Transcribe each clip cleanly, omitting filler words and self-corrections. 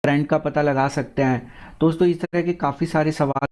Trend का पता लगा सकते हैं। दोस्तों इस तरह के काफ़ी सारे सवाल।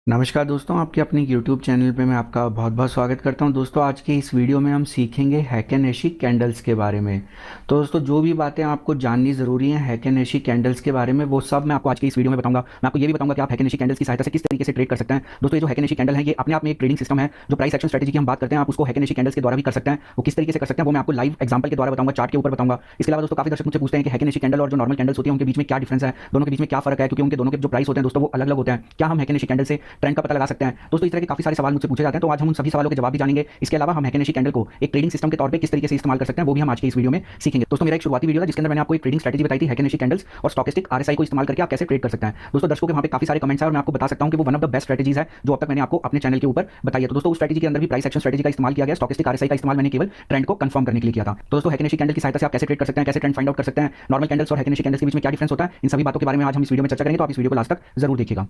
नमस्कार दोस्तों, आपके अपने YouTube चैनल पे मैं आपका बहुत बहुत स्वागत करता हूं। दोस्तों आज के इस वीडियो में हम सीखेंगे हैकेनेशी कैंडल्स के बारे में। तो दोस्तों जो भी बातें आपको जाननी ज़रूरी हैं हैकेनेशी कैंडल्स के बारे में, वो सब मैं आपको आज की इस वीडियो में बताऊंगा। मैं आपको ये भी बताऊंगा कि आप हैकेनेशी कैंडल्स की सहायता से किस तरीके से ट्रेड कर सकते हैं। दोस्तों ये जो हैकेनेशी कैंडल है ये अपने आप में एक ट्रेडिंग सिस्टम है। जो प्राइस एक्शन स्ट्रेटेजी की हम बात करते हैं आप उसको हैकेनेशी कैंडल्स के द्वारा भी कर सकते हैं। वो किस तरीके से कर सकते हैं वो मैं आपको लाइव एग्जाम्पल के द्वारा बताऊंगा, चार्ट के ऊपर बताऊंगा। इसके अलावा दोस्तों काफी दर्शक मुझसे पूछते हैं कि हैकेनेशी कैंडल और जो नॉर्मल कैंडल्स होती है उनके बीच में क्या डिफरेंस है, दोनों के बीच में क्या फर्क है, क्योंकि उनके दोनों के जो प्राइस होते हैं दोस्तों वो अलग अलग होते हैं। क्या हम हैकेनेशी कैंडल से ट्रेंड का पता लगा सकते हैं? दोस्तों इस तरह के काफी सारे सवाल मुझसे पूछे जाते हैं, तो आज हम उन सभी सवालों के जवाब भी जानेंगे। इसके अलावा हम हैकेनेशी कैंडल को एक ट्रेडिंग सिस्टम के तौर पे किस तरीके से इस्तेमाल कर सकते हैं वो भी हम आज के इस वीडियो में सीखेंगे। दोस्तों मेरा एक शुरुआती वीडियो था जिसके अंदर मैंने आपको एक ट्रेडिंग स्ट्रेटेजी बताई थी हैकेनेशी कैंडल्स और स्टॉकेस्टिक आरएसआई को इस्तेमाल करके आप कैसे ट्रेड कर सकते हैं। दोस्तों दर्शकों के वहां पे काफी सारे कमेंट्स हैं और मैं आपको बता सकता हूं कि वो one of the best strategies है जो अब तक मैंने आपको अपने चैनल के ऊपर बताई है। तो दोस्तों उस स्ट्रेटेजी के अंदर भी प्राइस एक्शन स्ट्रेटेजी का इस्तेमाल किया गया, स्टॉकेस्टिक आरएसआई का इस्तेमाल मैंने केवल ट्रेंड को कंफर्म करने के लिए किया था। तो दोस्तों हैकेनेशी कैंडल की सहायता से आप कैसे ट्रेड कर सकते हैं, कैसे ट्रेंड फाइंड आउट कर सकते हैं, नॉर्मल कैंडल्स और हैकेनेशी कैंडल्स के बीच में क्या डिफरेंस होता है, इन सभी बातों के बारे में आज हम इस वीडियो में चर्चा करेंगे। तो आप इस वीडियो को लास्ट तक जरूर देखिएगा।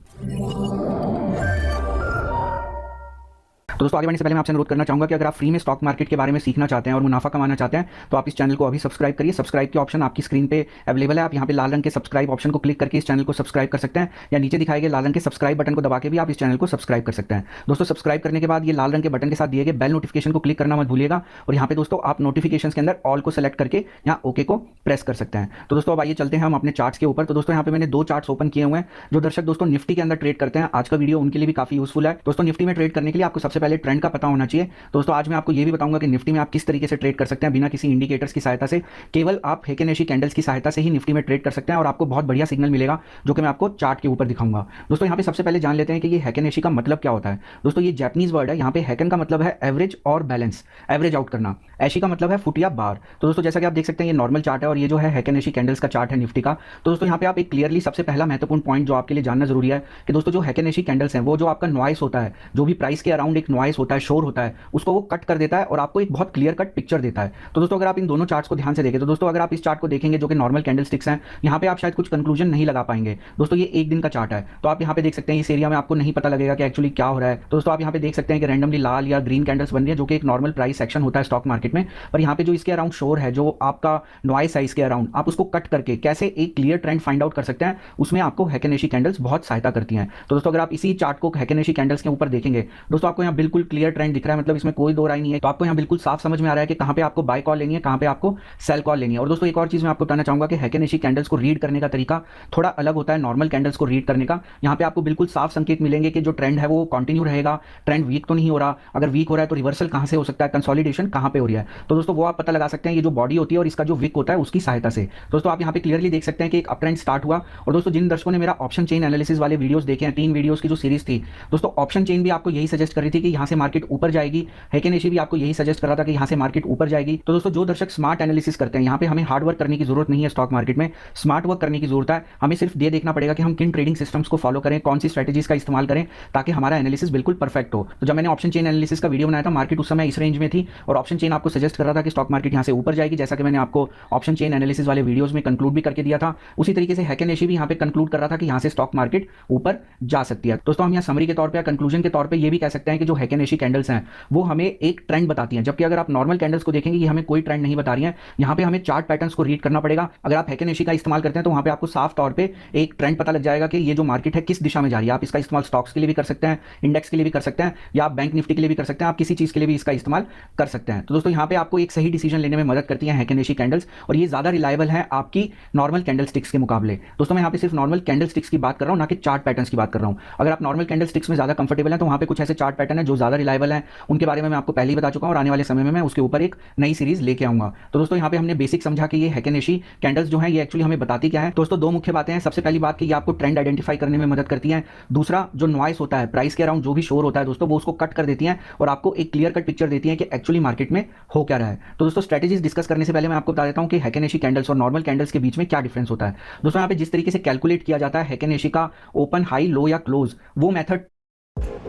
तो दोस्तों आगे बढ़ने से पहले मैं आपसे अनुरोध करना चाहूंगा कि अगर आप फ्री में स्टॉक मार्केट के बारे में सीखना चाहते हैं और मुनाफा कमाना चाहते हैं तो आप इस चैनल को अभी सब्सक्राइब करिए। सब्सक्राइब के ऑप्शन आपकी स्क्रीन पे अवेलेबल है। आप यहाँ पे लाल रंग के सब्सक्राइब ऑप्शन को क्लिक करके इस चैनल को सब्सक्राइब कर सकते हैं, या नीचे दिखाए गए लाल रंग के सब्सक्राइब बटन को दबा के भी आप इस चैनल को सब्सक्राइब कर सकते हैं। दोस्तों सब्सक्राइब करने के बाद ये लाल रंग के बटन के साथ दिए गए बेल नोटिफिकेशन को क्लिक करना मत भूलिएगा, और यहाँ पे दोस्तों आप नोटिफिकेशन के अंदर ऑल को सेलेक्ट करके यहाँ ओके को प्रेस कर सकते हैं। तो दोस्तों अब आइए चलते हैं हम अपने चार्ट्स के ऊपर। तो दोस्तों यहाँ पे मैंने दो चार्ट्स ओपन किए हुए हैं। जो दर्शक दोस्तों निफ्टी के अंदर ट्रेड करते हैं आज का वीडियो उनके लिए भी काफी यूजफुल है। दोस्तों निफ्टी में ट्रेड करने के लिए आपको सबसे पहले ट्रेंड का पता होना चाहिए। दोस्तों आज मैं आपको ये भी बताऊंगा कि निफ्टी में आप किस तरीके से ट्रेड कर सकते हैं बिना किसी इंडिकेटर्स की सहायता से। केवल आप हैकेनेशी कैंडल्स की सहायता से ही निफ्टी में ट्रेड कर सकते हैं और आपको बहुत बढ़िया सिग्नल मिलेगा जो कि मैं आपको चार्ट के ऊपर दिखाऊंगा। दोस्तों यहाँ पे सबसे पहले जान लेते हैं कि ये हैकेनेशी का मतलब क्या होता है। दोस्तों ये जैपनीज वर्ड है। यहाँ पे हैकन का मतलब है एवरेज और बैलेंस, एवरेज आउट करना। ऐशी का मतलब है फुट या बार। तो दोस्तों जैसा कि आप देख सकते हैं ये नॉर्मल चार्ट है और ये जो है हैकेनेशी कैंडल्स का चार्ट है निफ्टी का। तो दोस्तों यहाँ पे आप एक क्लियरली सबसे पहला महत्वपूर्ण पॉइंट जो आपके लिए जानना जरूरी है कि दोस्तों जो हैकेनेशी कैंडल्स हैं वो जो आपका नॉइस होता है, जो भी प्राइस के अराउंड एक नॉइस होता है, शोर होता है, उसको वो कट कर देता है और आपको एक बहुत क्लियर कट पिक्चर देता है। तो दोस्तों अगर आप इन दोनों चार्ट्स को ध्यान से देखें तो दोस्तों अगर आप इस चार्ट को देखेंगे जो कि नॉर्मल कैंडल स्टिक्स हैं, यहाँ पे आप शायद कुछ कंक्लूजन नहीं लगा पाएंगे। दोस्तों ये एक दिन का चार्ट है तो आप यहाँ पे देख सकते हैं इस एरिया में आपको नहीं पता लगेगा कि एक्चुअली क्या हो रहा है। दोस्तों आप यहाँ पे देख सकते हैं कि रैंडमली लाल या ग्रीन कैंडल्स बन रही है जो कि एक नॉर्मल प्राइस सेक्शन होता है स्टॉक मार्केट में। पर यहाँ पे जो इसके अराउंड शोर है, जो आपका नॉइस है इसके अराउंड, आप उसको कट करके कैसे एक क्लियर ट्रेंड फाइंड आउट कर सकते हैं, उसमें आपको हैकेनेशी कैंडल्स बहुत सहायता करती हैं। तो दोस्तों अगर आप इसी चार्ट को हैकेनेशी कैंडल्स के ऊपर देखेंगे दोस्तों आपको यहाँ बिल्कुल क्लियर ट्रेंड दिख रहा है, मतलब इसमें कोई दो राय नहीं है। तो आपको यहाँ बिल्कुल साफ समझ में आ रहा है कि कहाँ पे आपको बाय कॉल लेनी है, कहाँ पे आपको सेल कॉल लेनी है। और दोस्तों एक और चीज मैं आपको बताना चाहूंगा कि हैकेनेशी कैंडल्स को रीड करने का तरीका थोड़ा अलग होता है नॉर्मल कैंडल्स को रीड करने का। यहाँ पे आपको बिल्कुल साफ संकेत मिलेंगे कि जो ट्रेंड है वो कंटिन्यू रहेगा, ट्रेंड वीक तो नहीं हो रहा, अगर वीक हो रहा है तो रिवर्सल कहाँ से हो सकता है, कंसोलिडेशन कहाँ पे हो रही है। तो दोस्तों वो आप पता लगा सकते हैं ये जो बॉडी होती है और इसका जो विक होता है उसकी सहायता से। दोस्तों आप यहाँ पे क्लियरली देख सकते हैं कि एक अप ट्रेंड स्टार्ट हुआ। और दोस्तों जिन दर्शकों ने मेरा ऑप्शन चेन एनालिसिस वाले वीडियोस देखे हैं, 3 वीडियोस की जो सीरीज थी, दोस्तों ऑप्शन चेन भी आपको यही सजेस्ट कर रही थी कि यहाँ से मार्केट ऊपर जाएगी, हैकेनेशी भी आपको यही सजेस्ट कर रहा था कि यहाँ से मार्केट ऊपर जाएगी। तो दोस्तों जो दर्शक स्मार्ट एनालिसिस करते हैं, यहाँ पे हमें हार्ड वर्क करने की जरूरत नहीं है, स्टॉक मार्केट में स्मार्ट वर्क करने की जरूरत है। हमें सिर्फ ये देखना पड़ेगा कि हम किन ट्रेडिंग सिस्टम्स को फॉलो करें, कौन सी स्ट्रेटेजीज का इस्तेमाल करें ताकि हमारा एनालिसिस बिल्कुल परफेक्ट हो। तो जब मैंने ऑप्शन चेन एनालिसिस का वीडियो बनाया था मार्केट उस समय इस रेंज में थी और ऑप्शन चेन आपको सजेस्ट कर रहा था कि स्टॉक मार्केट यहाँ से ऊपर जाएगी, जैसा कि मैंने आपको ऑप्शन चेन एनालिसिस वाले वीडियोस में कंक्लूड भी करके दिया था। उसी तरीके से हैकेनेशी भी यहाँ पे कंक्लूड कर रहा था कि यहाँ से स्टॉक मार्केट ऊपर जा सकती है। दोस्तों हम यहाँ समरी के तौर पर, कंक्लूजन के तौर पर ये भी कह सकते हैं कि जो हैकेनेशी कैंडल्स हैं वो हमें एक ट्रेंड बताती हैं, जबकि अगर आप नॉर्मल कैंडल्स को देखेंगे ये हमें कोई ट्रेंड नहीं बता रही है। यहाँ पे हमें चार्ट पैटर्न्स को रीड करना पड़ेगा। अगर आप हैकेनेशी का इस्तेमाल करते हैं तो वहां पे आपको साफ तौर पे एक ट्रेंड पता लग जाएगा कि ये जो मार्केट है किस दिशा में जा रही है। आप इसका इस्तेमाल स्टॉक्स के लिए भी कर सकते हैं, इंडेक्स के लिए भी कर सकते हैं, या आप बैंक निफ्टी के लिए भी कर सकते हैं, आप किसी चीज के लिए भी इसका इस्तेमाल कर सकते हैं। तो दोस्तों यहाँ पे आपको एक सही डिसीजन लेने में मदद करती है हैकेनेशी कैंडल्स, और ये ज्यादा रिलायबल है आपकी नॉर्मल कैंडल स्टिक्स के मुकाबले। दोस्तों मैं यहाँ पे सिर्फ नॉर्मल कैंडल स्टिक्स की बात कर रहा हूँ, ना कि चार्ट पैटर्न्स की बात कर रहा हूँ। अगर आप नॉर्मल कैंडल स्टिक्स में ज्यादा कंफर्टेबल है तो वहाँ पे कुछ ऐसे चार्ट पैटर्न है जो ज्यादा रिलायबल है, उनके बारे में मैं आपको पहले ही बता चुका हूँ और आने वाले समय में मैं उसके ऊपर एक नई सीरीज लेके आऊंगा। तो दोस्तों यहाँ पे हमने बेसिक समझा कि ये हैकेनेशी कैंडल्स जो है ये एक्चुअली हमें बताती क्या है। दोस्तों दो मुख्य बातें हैं। सबसे पहली बात कि ये आपको ट्रेंड आइडेंटिफाई करने में मदद करती है। दूसरा, जो नॉइस होता है प्राइस के अराउंड जो भी शोर होता है दोस्तों वो उसको कट कर देती है और आपको एक क्लियर कट पिक्चर देती है कि एक्चुअली मार्केट में हो क्या रहा है। तो दोस्तों स्ट्रेटेजीज डिस्कस करने से पहले मैं आपको बता देता हूं कि हैकेनेशी कैंडल्स और नॉर्मल कैंडल्स के बीच में क्या डिफरेंस होता है। दोस्तों यहाँ पे जिस तरीके से कैलकुलेट किया जाता है हैकेनेशी का ओपन, हाई, लो या क्लोज, वो मेथड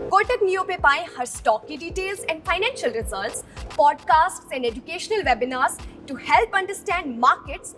कोटक नियो पे पाएं हर स्टॉक की details and financial results, podcast and educational webinars to help understand markets.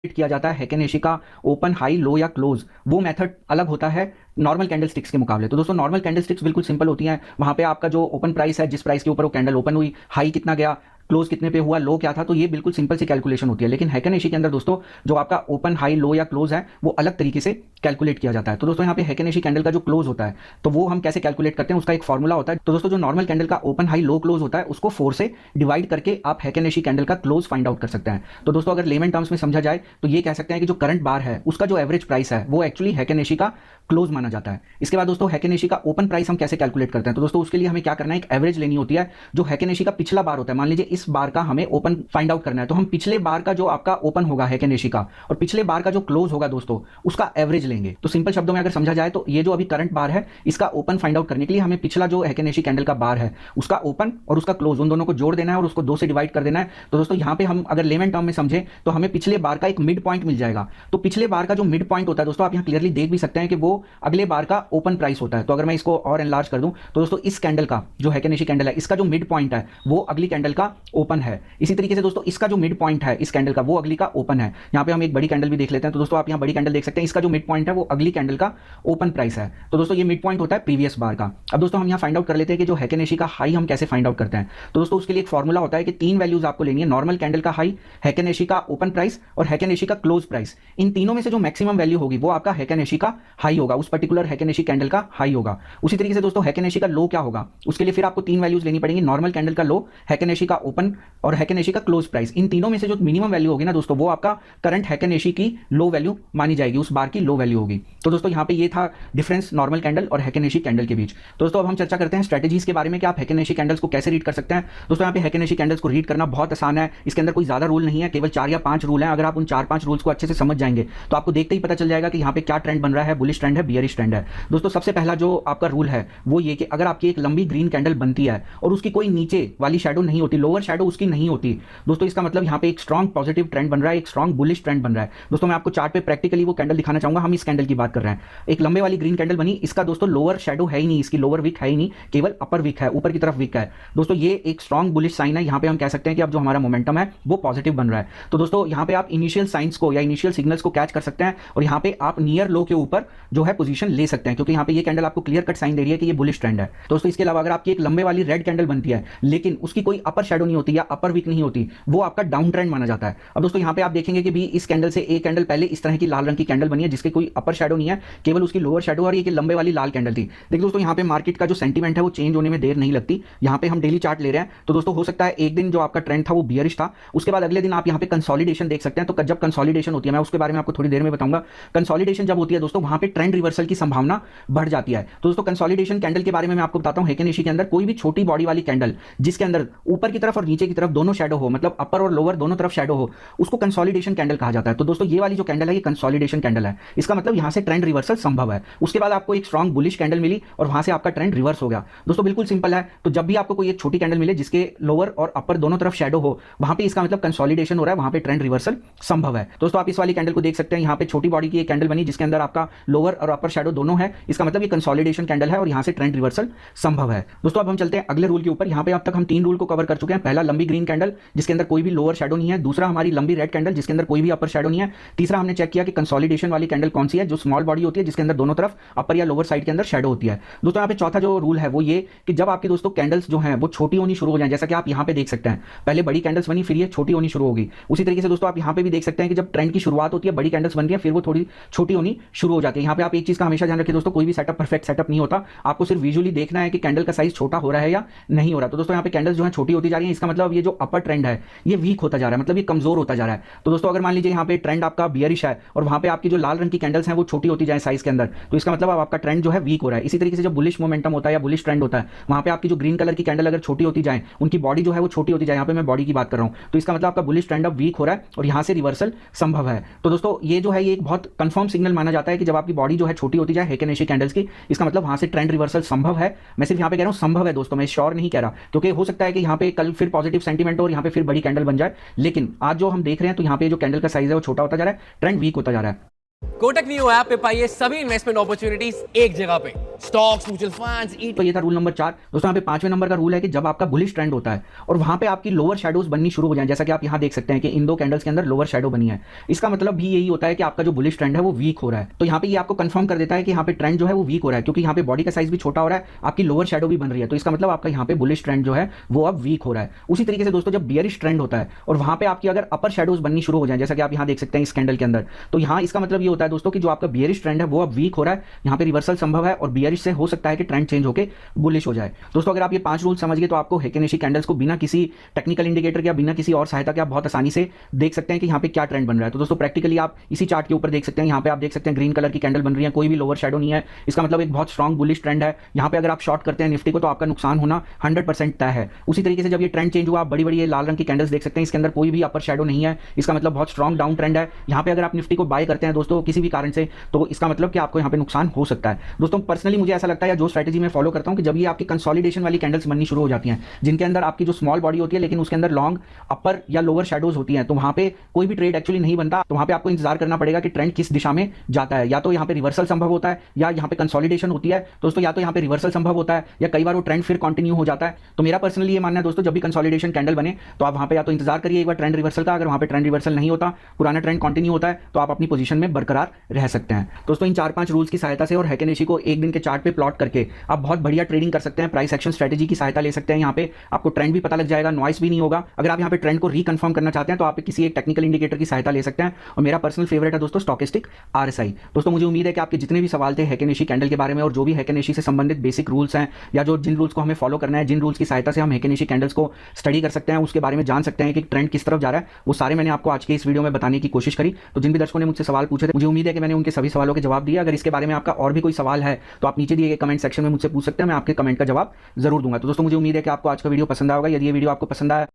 किया जाता है हैकेनेशी का ओपन, हाई, लो या क्लोज, वो मेथड अलग होता है नॉर्मल कैंडल स्टिक्स के मुकाबले। तो दोस्तों नॉर्मल कैंडल स्टिक्स बिल्कुल सिंपल होती हैं। वहां पे आपका जो ओपन प्राइस है, जिस प्राइस के ऊपर वो कैंडल ओपन हुई, हाई कितना गया, क्लोज कितने पे हुआ, लो क्या था, तो ये बिल्कुल सिंपल सी कैलकुलेशन होती है। लेकिन हैकेनेशी के अंदर दोस्तों जो आपका ओपन हाई लो या क्लोज है वो अलग तरीके से कैलकुलेट किया जाता है। तो दोस्तों यहाँ पे हैकेनेशी कैंडल का जो क्लोज होता है तो वो हम कैसे कैलकुलेट करते हैं, उसका एक फॉर्मूला होता है। तो दोस्तों जो नॉर्मल कैंडल का ओपन हाई लो क्लोज होता है उसको 4 से डिवाइड करके आप हैकेनेशी कैंडल का क्लोज फाइंड आउट कर सकते हैं। तो दोस्तों अगर लेमन टर्म्स में समझा जाए तो ये कह सकते हैं कि जो करंट बार है उसका जो एवरेज प्राइस है वो एक्चुअली हैकेनेशी का क्लोज माना जाता है। इसके बाद दोस्तों हैकेनेशी का ओपन प्राइस हम कैसे कैलकुलेट करते हैं, तो दोस्तों उसके लिए हमें क्या करना है, एक एवरेज लेनी होती है जो हैकेनेशी का पिछला बार होता है। मान लीजिए इस बार का हमें ओपन फाइंड आउट करना है, तो हम पिछले बार का जो आपका ओपन होगा हैकेनेशी का और पिछले बार का जो क्लोज होगा दोस्तों उसका एवरेज लेंगे। तो सिंपल शब्दों में अगर समझा जाए तो ये जो अभी करंट बार है इसका ओपन फाइंड आउट करने के लिए हमें पिछला जो हैकेनेशी कैंडल का बार है उसका ओपन और उसका क्लोज उन दोनों को जोड़ देना है और उसको 2 से डिवाइड कर देना है। तो दोस्तों यहाँ पे हम अगर लेमन टर्म में समझे तो हमें पिछले बार का एक मिड पॉइंट मिल जाएगा। तो पिछले बार का जो मिड पॉइंट होता है दोस्तों आप यहाँ क्लियरली देख भी सकते हैं कि वो अगले बार का ओपन प्राइस होता है। तो अगर मैं इसको और एनलार्ज कर दूं तो दोस्तों इस कैंडल का जो हैकेनेशी कैंडल है इसका जो मिड पॉइंट है वो अगली कैंडल का ओपन है। इसी तरीके से दोस्तों इसका जो मिड पॉइंट है इस कैंडल का वो अगली का ओपन है। यहाँ पे हम एक बड़ी कैंडल भी देख लेते हैं। तो दोस्तों आप यहाँ बड़ी कैंडल देख सकते हैं, इसका जो मिड पॉइंट है वो अगली कैंडल का ओपन प्राइस है। तो दोस्तों ये मिड पॉइंट होता है प्रीवियस बार का। अब दोस्तों हम यहाँ फाइंड आउट कर लेते हैं कि जो हैकेनेशी का हाई हम कैसे फाइंड आउट करते हैं। तो दोस्तों उसके लिए एक फॉर्मूला होता है कि 3 वैल्यूज आपको लेनी है, नॉर्मल कैंडल का हाई, हैकेनेशी का ओपन प्राइस और हैकेनेशी का क्लोज प्राइस। इन तीनों में से जो मैक्सिमम वैल्यू होगी वो आपका हैकेनेशी का हाई होगा, उस पर्टिकुलर हैकेनेशी कैंडल का हाई होगा। उसी तरीके से दोस्तों हैकेनेशी का लो क्या होगा, उसके लिए फिर आपको 3 वैल्यूज लेनी पड़ेगी, नॉर्मल कैंडल का लो, हैकेनेशी का ओपन और हैकेनेशी का क्लोज प्राइस। इन तीनों में से जो मिनिमम वैल्यू होगी ना दोस्तों वो आपका करंट हैकेनेशी की लो वैल्यू मानी जाएगी, उस बार की लो वैल्यू होगी। तो दोस्तों यहाँ पे ये था डिफरेंस नॉर्मल कैंडल और हैकेनेशी कैंडल के बीच। तो दोस्तों अब हम चर्चा करते हैं स्ट्रेटेजीज के बारे में कि आप हैकेनेशी कैंडल्स को कैसे रीड कर सकते हैं। दोस्तों यहाँ पे हैकेनेशी कैंडल्स को रीड करना बहुत आसान है, इसके अंदर कोई ज्यादा रूल नहीं है, केवल 4 या 5 रूल हैं। अगर आप उन 4-5 रूल्स को अच्छे से समझ जाएंगे तो आपको देखते ही पता चल जाएगा कि यहाँ पे क्या ट्रेंड बन रहा है, बुलिश ट्रेंड है, बियरिश ट्रेंड है। दोस्तों सबसे पहला जो आपका रूल है वो ये कि अगर आपकी एक लंबी ग्रीन कैंडल बनती है और उसकी कोई नीचे वाली शैडो नहीं होती, लोअर शैडो उसकी नहीं होती, दोस्तों इसका मतलब यहाँ पे एक स्ट्रॉन्ग पॉजिटिव ट्रेंड बन रहा है, एक स्ट्रॉन्ग बुलिश ट्रेंड बन रहा है। दोस्तों मैं आपको चार्ट पे प्रैक्टिकली वो कैंडल दिखाना चाहूंगा। हम इस कैंडल की बात कर रहे हैं, एक लंबे वाली ग्रीन कैंडल बनी, इसका दोस्तों लोअर शैडो है ही नहीं, इसकी लोअर विक है ही नहीं, केवल अपर विक है, ऊपर की तरफ विक है। दोस्तों ये एक स्ट्रॉन्ग बुलिश साइन है, यहाँ पे हम कह सकते हैं कि अब जो हमारा मोमेंटम है वो पॉजिटिव बन रहा है। तो दोस्तों यहाँ पे आप इनिशियल साइंस को या इनिशियल सिग्नल्स को कैच कर सकते हैं और यहाँ पे आप नियर लो के ऊपर जो है पोजीशन ले सकते हैं, क्योंकि यहाँ पे ये कैंडल आपको क्लियर कट साइन दे रही है कि ये बुलिश ट्रेंड है। दोस्तों इसके अलावा अगर आपकी एक लंबे वाली रेड कैंडल बनती है लेकिन उसकी कोई अपर शैडो नहीं होती या अपर वीक नहीं होती, वो आपका डाउन ट्रेंड माना जाता है। अब दोस्तों यहाँ पे आप देखेंगे कि भी इस कैंडल से एक कैंडल पहले इस तरह की लाल रंग की कैंडल बनी है जिसकी कोई अपर शैडो नहीं है, केवल उसकी लोअर शैडो, और ये लंबे वाली लाल कैंडल थी। देखिए दोस्तों यहाँ पे मार्केट का जो सेंटीमेंट है वो चेंज होने में देर नहीं लगती। यहाँ पे हम डेली चार्ट ले रहे हैं तो दोस्तों हो सकता है एक दिन जो आपका ट्रेंड था वो बियरिश था, उसके बाद अगले दिन आप यहाँ पे कंसोलिडेशन देख सकते हैं। तो जब कंसोलिडेशन होती है, मैं उसके बारे में आपको थोड़ी देर में बताऊंगा, कंसोलिडेशन जब होती है दोस्तों वहां पे ट्रेंड रिवर्सल की संभावना बढ़ जाती है। तो दोस्तों कंसोलिडेशन कैंडल के बारे में मैं आपको बताता हूं, हैकेनेशी के अंदर कोई भी छोटी बॉडी वाली कैंडल जिसके अंदर ऊपर की तरफ और नीचे की तरफ दोनों शैडो हो, मतलब अपर और लोअर दोनों तरफ शैडो हो, उसको कंसोलिडेशन कैंडल कहा जाता है। तो दोस्तों ये वाली जो कैंडल है ये कंसोलिडेशन कैंडल है, इसका मतलब यहां से ट्रेंड रिवर्सल संभव है। उसके बाद आपको एक स्ट्रॉन्ग बुलिश कैंडल मिली और वहां से आपका ट्रेंड रिवर्स हो गया। दोस्तों बिल्कुल सिंपल है। तो जब भी आपको कोई एक छोटी कैंडल मिले जिसके लोअर और अपर दोनों तरफ शैडो हो, वहां पे इसका मतलब कंसोलिडेशन हो रहा है, वहां पे ट्रेंड रिवर्सल संभव है। दोस्तों आप इस वाली कैंडल को देख सकते हैं, यहाँ पे छोटी बॉडी की एक कैंडल बनी जिसके अंदर आपका लोअर और अपर शैडो दोनों है, इसका मतलब ये कंसोलिडेशन कैंडल है और यहाँ से ट्रेंड रिवर्सल संभव है। दोस्तों अब हम चलते हैं अगले रूल के ऊपर। यहाँ पे अब तक हम 3 रूल को कवर कर चुके हैं। पहला लंबी ग्रीन कैंडल जिसके अंदर कोई भी लोअर शैडो नहीं है, दूसरा हमारी लंबी रेड कैंडल जिसके अंदर कोई भी अपर शैडो नहीं है, तीसरा हमने चेक किया कि कंसोलिडेशन वाली कैंडल कौन सी है, जो स्मॉल बॉडी होती है जिसके अंदर दोनों तरफ अपर या लोअर साइड के अंदर शैडो होती है। दोस्तों यहाँ पे चौथा जो रूल है वो ये कि जब आपकी दोस्तों कैंडल्स जो हैं वो छोटी होनी शुरू हो जाए, जैसा कि आप यहाँ पे देख सकते हैं, पहले बड़ी कैंडल्स बनी फिर ये छोटी होनी शुरू होगी। उसी तरीके से दोस्तों आप यहाँ पे भी देख सकते हैं कि जब ट्रेंड की शुरुआत होती है बड़ी कैंडल्स बनती है फिर वो थोड़ी छोटी होनी शुरू हो जाती है। यहाँ पे आप एक चीज का हमेशा ध्यान रखिए दोस्तों, कोई भी सेटअप परफेक्ट सेटअप नहीं होता, आपको सिर्फ विजुअली देखना है कि कैंडल का साइज छोटा हो रहा है या नहीं हो रहा। तो दोस्तों यहाँ पे कैंडल्स जो है छोटी होती जा रही है, इसका मतलब ये जो अपर ट्रेंड है ये वीक होता जा रहा है, मतलब ये कमजोर होता जा रहा है। तो दोस्तों अगर मान लीजिए यहाँ पे ट्रेंड आपका बियरिश है और वहां पे आपकी जो लाल रंग की कैंडल्स हैं वो छोटी होती जाए साइज के अंदर, तो इसका मतलब अब आपका ट्रेंड जो है वीक हो रहा है। इसी तरीके से जब बुलिश मोमेंटम होता है या बुलिश ट्रेंड होता है, वहां पे आपकी जो ग्रीन कलर की कैंडल अगर छोटी होती जाए, उनकी बॉडी जो है वो छोटी होती जाए, यहाँ पे मैं बॉडी की बात कर रहा हूँ, तो इसका मतलब आपका बुलिश ट्रेंड अब वीक हो रहा है और यहाँ से रिवर्सल संभव है। तो दोस्तों ये जो है ये एक बहुत कंफर्म सिग्नल माना जाता है कि जब आपकी बॉडी जो है छोटी होती जाए हैकेनेशी कैंडल्स की, इसका मतलब वहां से ट्रेंड रिवर्सल संभव है। मैं सिर्फ यहाँ पे कह रहा हूँ संभव है दोस्तों, मैं श्योर नहीं कह रहा, क्योंकि हो सकता है कि यहाँ पे कल फिर पॉजिटिव सेंटीमेंट और यहाँ पे फिर बड़ी कैंडल बन जाए, लेकिन आज जो हम देख रहे हैं तो यहाँ पे जो कैंडल का साइज है वो छोटा होता जा रहा है, ट्रेंड वीक होता जा रहा है। कोटक न्यू ऐप पे पाइए सभी इन्वेस्टमेंट अपॉर्चुनिटीज एक जगह पे, स्टॉक्स, म्यूचुअल फंड्स, तो ये था रूल नंबर 4। दोस्तों यहाँ पे 5वें नंबर का रूल है कि जब आपका बुलिश ट्रेंड होता है और वहां पे आपकी लोअर शैडोज बननी शुरू हो जाए, जैसा कि आप यहाँ देख सकते हैं कि इन दो कैंडल्स के अंदर लोअर शैडो बनी है, इसका मतलब भी यही होता है कि आपका जो बुलिश ट्रेंड है वो वीक हो रहा है। तो यहाँ पे ये आपको कंफर्म कर देता है कि यहाँ पे ट्रेंड जो है वो वीक हो रहा है, क्योंकि यहाँ पे बॉडी का साइज भी छोटा हो रहा है, आपकी लोअर शैडो भी बन रही है, तो इसका मतलब आपका यहाँ पे बुलिश ट्रेंड जो है वो अब वीक हो रहा है। उसी तरीके से दोस्तों जब बियरिश ट्रेंड होता है और वहां पे आपकी अगर अपर शैडोज बननी शुरू हो जाए, जैसा कि आप यहाँ देख सकते हैं इस कैंडल के अंदर, तो यहाँ इसका मतलब ये होता है दोस्तों कि जो आपका बियरिश ट्रेंड है वो अब वीक हो रहा है, यहाँ पे रिवर्सल संभव है और बियरिश से हो सकता है कि ट्रेंड चेंज होकर बुलिश हो जाए। दोस्तों अगर आप ये 5 रूल समझ गए तो आपको हेकेनेशी कैंडल्स को बिना किसी टेक्निकल इंडिकेटर के या बिना किसी और सहायता के आप बहुत आसानी से देख सकते हैं कि यहाँ पे क्या ट्रेंड बन रहा है। तो दोस्तों प्रैक्टिकली आप इसी चार्ट के ऊपर देख सकते हैं, यहाँ पे आप देख सकते हैं ग्रीन कलर की कैंडल बन रही है, कोई भी लोअर शैडो नहीं है, इसका मतलब एक बहुत स्ट्रॉन्ग बुलिश ट्रेंड है। यहाँ पे अगर आप शॉर्ट करते हैं निफ्टी को तो आपका नुकसान होना 100% तय है। उसी तरीके से जब ये ट्रेंड चेंज हुआ, आप बड़ी बड़ी ये लाल रंग की कैंडल्स देख सकते हैं, इसके अंदर कोई भी अपर शैडो नहीं है, इसका मतलब बहुत स्ट्रॉन्ग डाउन ट्रेंड है। यहाँ पे अगर आप निफ्टी को बाय करते हैं दोस्तों किसी भी कारण से, तो इसका मतलब कि आपको यहाँ पे नुकसान हो सकता है। दोस्तों पर्सनली मुझे ऐसा लगता है, या जो स्ट्रैटेजी मैं फॉलो करता हूँ, कि जब ये आपकी कंसोलिडेशन वाली कैंडल्स बननी शुरू हो जाती हैं, जिनके अंदर आपकी जो स्मॉल बॉडी होती है लेकिन उसके अंदर लॉन्ग अपर या लोअर शैडोज होती हैं, तो वहां पे कोई भी ट्रेड एक्चुअली नहीं बनता। तो वहां पे आपको इंतजार करना पड़ेगा कि ट्रेंड किस दिशा में जाता है, या तो यहाँ पे रिवर्सल संभव होता है या यहाँ पे कंसोलिडेशन होती है दोस्तों, या तो यहाँ पे रिवर्सल संभव होता है या कई बार वो ट्रेंड फिर कंटिन्यू हो जाता है। तो मेरा पर्सनली ये मानना है दोस्तों, जब भी कंसोलिडेशन कैंडल बने तो आप वहां पे या तो इंतजार करिए एक बार ट्रेंड रिवर्सल का, अगर वहां पे ट्रेंड रिवर्सल नहीं होता, पुराना ट्रेंड कंटिन्यू होता है, तो आप अपनी पोजीशन में बरकरार रह सकते हैं। दोस्तों इन 4-5 रूल्स की सहायता से और हेकेनेशी को एक दिन के चार्ट पे प्लॉट करके आप बहुत बढ़िया ट्रेडिंग कर सकते हैं, प्राइस एक्शन स्ट्रेटेजी की सहायता ले सकते हैं। यहाँ पे आपको ट्रेंड भी पता लग जाएगा, नॉइस भी नहीं होगा। अगर आप यहाँ पे ट्रेंड को रिकन्फर्म करना चाहते हैं तो आप किसी एक टेक्निकल इंडिकेटर की सहायता ले सकते हैं, और मेरा पर्सनल फेवरेट है दोस्तों स्टॉकेस्टिक RSI। दोस्तों मुझे उम्मीद है कि आपके जितने भी सवाल थे हेकेनेशी कैंडल के बारे में, और जो भी हेकेनेशी से संबंधित बेसिक रूल्स हैं, या जो जिन रूल्स को हमें फॉलो करना है, जिन रूल्स की सहायता से हम हेकेनेशी कैंडल्स को स्टडी कर सकते हैं, उसके बारे में जान सकते हैं कि ट्रेंड किस तरफ जा रहा है, वो सारे मैंने आपको आज के इस वीडियो में बताने की कोशिश करी। तो जिन भी दर्शकों ने मुझसे सवाल पूछे थे, मुझे उम्मीद है कि मैंने उनके सभी सवालों के जवाब दिए। अगर इसके बारे में आपका और भी कोई सवाल है तो आप नीचे दिए गए कमेंट सेक्शन में मुझसे पूछ सकते हैं, मैं आपके कमेंट का जवाब जरूर दूंगा। तो दोस्तों मुझे उम्मीद है कि आपको आज का वीडियो पसंद आएगा। यदि ये वीडियो आपको पसंद आया,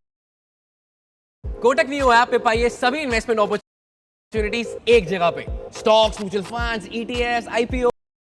कोटक न्यू ऐप पे पाइए सभी इन्वेस्टमेंट अपॉर्चुनिटीज एक जगह पे, stocks, mutual funds, ETFs, IPO।